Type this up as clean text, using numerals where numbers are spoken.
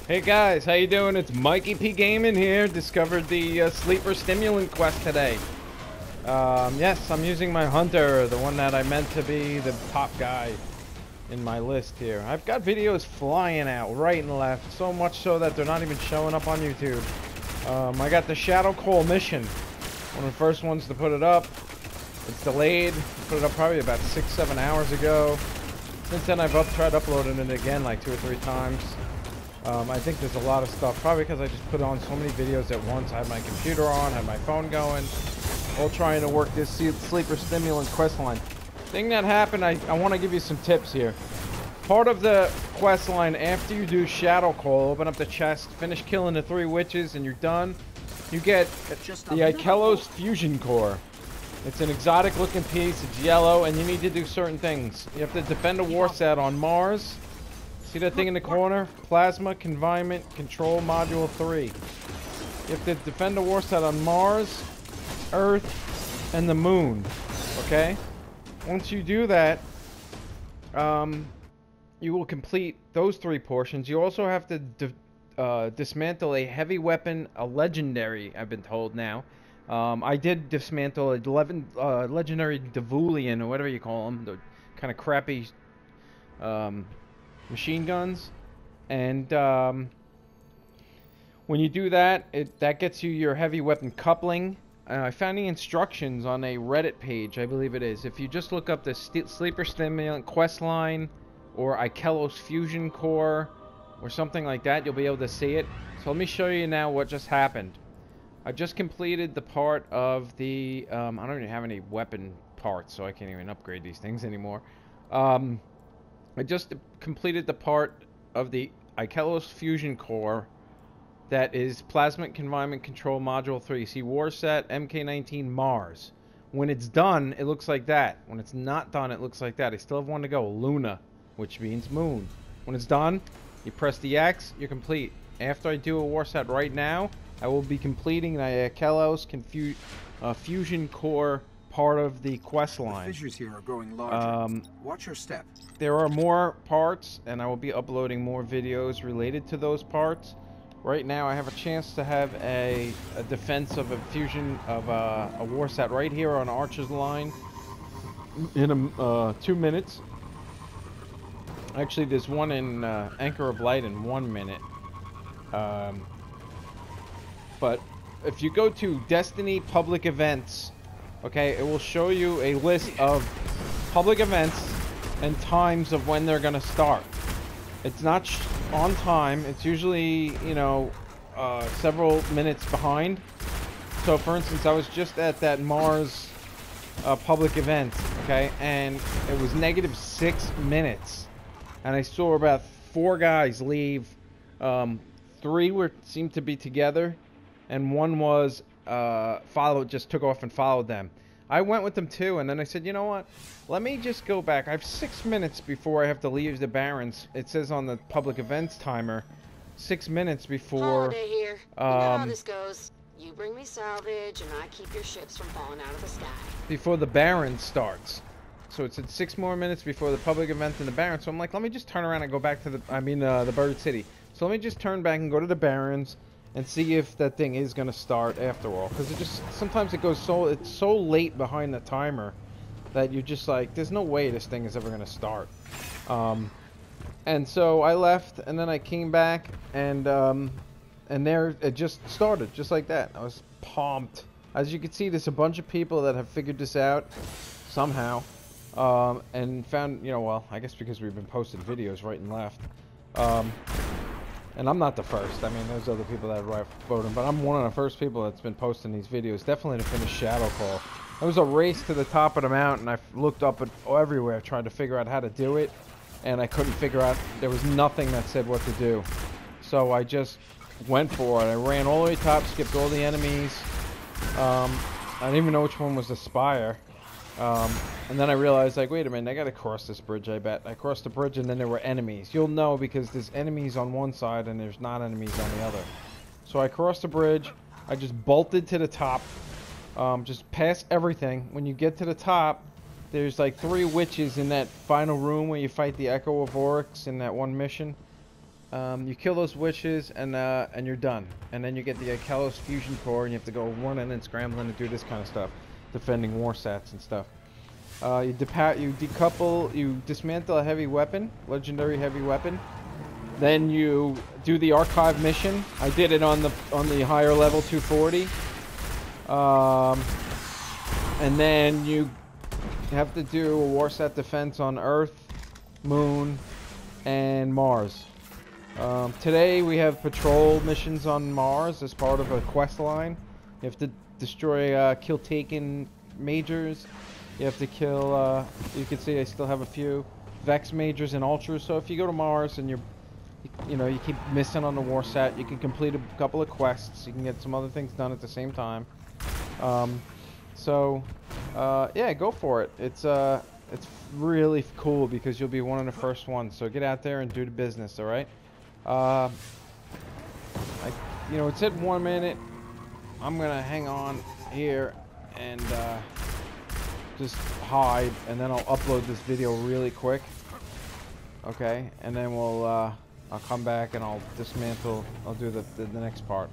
Hey guys, how you doing? It's Mikey P Gaming here. Discovered the sleeper stimulant quest today. Yes, I'm using my hunter, the one that I meant to be the top guy in my list here. I've got videos flying out right and left, so much so that they're not even showing up on YouTube. I got the Shadow Call mission, one of the first ones to put it up. It's delayed. I put it up probably about 6-7 hours ago. Since then, I've tried uploading it again like 2 or 3 times. I think there's a lot of stuff, probably because I just put on so many videos at once. I had my computer on, had my phone going, all trying to work this sleeper stimulant quest line. Thing that happened, I want to give you some tips here. Part of the quest line, after you do Shadow Call, open up the chest, finish killing the 3 witches, and you're done, you get the IKELOS fusion core. It's an exotic looking piece, it's yellow, and you need to do certain things. You have to defend a Warsat on Mars. See that thing in the corner? Plasma Confinement Control Module 3. You have to defend the Warsat on Mars, Earth, and the Moon. Okay? Once you do that, you will complete those 3 portions. You also have to dismantle a heavy weapon, a legendary, I've been told now. I did dismantle a legendary Devulian, or whatever you call them, the kind of crappy machine guns, and when you do that, that gets you your heavy weapon coupling. I found the instructions on a Reddit page, I believe it is. If you just look up the sleeper stimulant quest line or IKELOS fusion core or something like that, you'll be able to see it. So let me show you now what just happened. I just completed the part of the I don't even have any weapon parts, so I can't even upgrade these things anymore. I just completed the part of the IKELOS fusion core that is Plasma Confinement Control Module 3. See, Warsat MK19 Mars. When it's done, it looks like that. When it's not done, it looks like that. I still have one to go, Luna, which means moon. When it's done, you press the X, you're complete. After I do a Warsat right now, I will be completing the IKELOS fusion core part of the quest line. The fissures here are growing larger. Watch your step. There are more parts, and I will be uploading more videos related to those parts. Right now, I have a chance to have a defense of a fusion of a Warsat right here on Archer's line in 2 minutes. Actually, there's one in Anchor of Light in 1 minute. But if you go to Destiny Public Events, okay, it will show you a list of public events and times of when they're going to start. It's not on time. It's usually, you know, several minutes behind. So, for instance, I was just at that Mars public event, okay, and it was -6 minutes. And I saw about 4 guys leave. 3 seemed to be together, and 1 was just took off and followed them. I went with them too, and then I said, you know what? Let me just go back. I have 6 minutes before I have to leave the Barrens. It says on the public events timer, 6 minutes before. Holiday here. You know how this goes. You bring me salvage, and I keep your ships from falling out of the sky. Before the Barrens starts. So it said 6 more minutes before the public event in the Barrens. So I'm like, let me just turn around and go back to the Bird City. So let me just turn back and go to the Barrens and see if that thing is gonna start after all, because it just sometimes it's so late behind the timer that you're just like, there's no way this thing is ever gonna start. And so I left, and then I came back, and there it just started, just like that. I was pumped. As you can see, there's a bunch of people that have figured this out somehow, and found, you know, well, I guess because we've been posting videos right and left. And I'm not the first. I mean, there's other people that are voting, but I'm one of the first people that's been posting these videos, definitely to finish Shadow Call. It was a race to the top of the mountain. I looked up everywhere, trying to figure out how to do it, and I couldn't figure out. There was nothing that said what to do. So I just went for it. I ran all the way top, skipped all the enemies. I didn't even know which one was the Spire. And then I realized, like, wait a minute, I gotta cross this bridge, I bet. I crossed the bridge, and then there were enemies. You'll know because there's enemies on one side and there's not enemies on the other. So I crossed the bridge. I just bolted to the top. Just past everything. When you get to the top, there's like 3 witches in that final room where you fight the Echo of Oryx in that one mission. You kill those witches, and you're done. And then you get the IKELOS fusion core, and you have to go running and scrambling to do this kind of stuff, defending Warsats and stuff. You decouple, you dismantle a heavy weapon, legendary heavy weapon. Then you do the archive mission. I did it on the higher level 240. And then you have to do a Warsat defense on Earth, Moon, and Mars. Today we have patrol missions on Mars as part of a quest line. You have to destroy kill taken majors. You have to kill, you can see I still have a few Vex majors and ultras. So if you go to Mars and you keep missing on the Warsat, you can complete a couple of quests. You can get some other things done at the same time. Yeah, go for it. It's really cool because you'll be one of the first ones. So get out there and do the business. All right. It said 1 minute. I'm gonna hang on here and just hide, and then I'll upload this video really quick. Okay, and then I'll come back and I'll dismantle. I'll do the next part.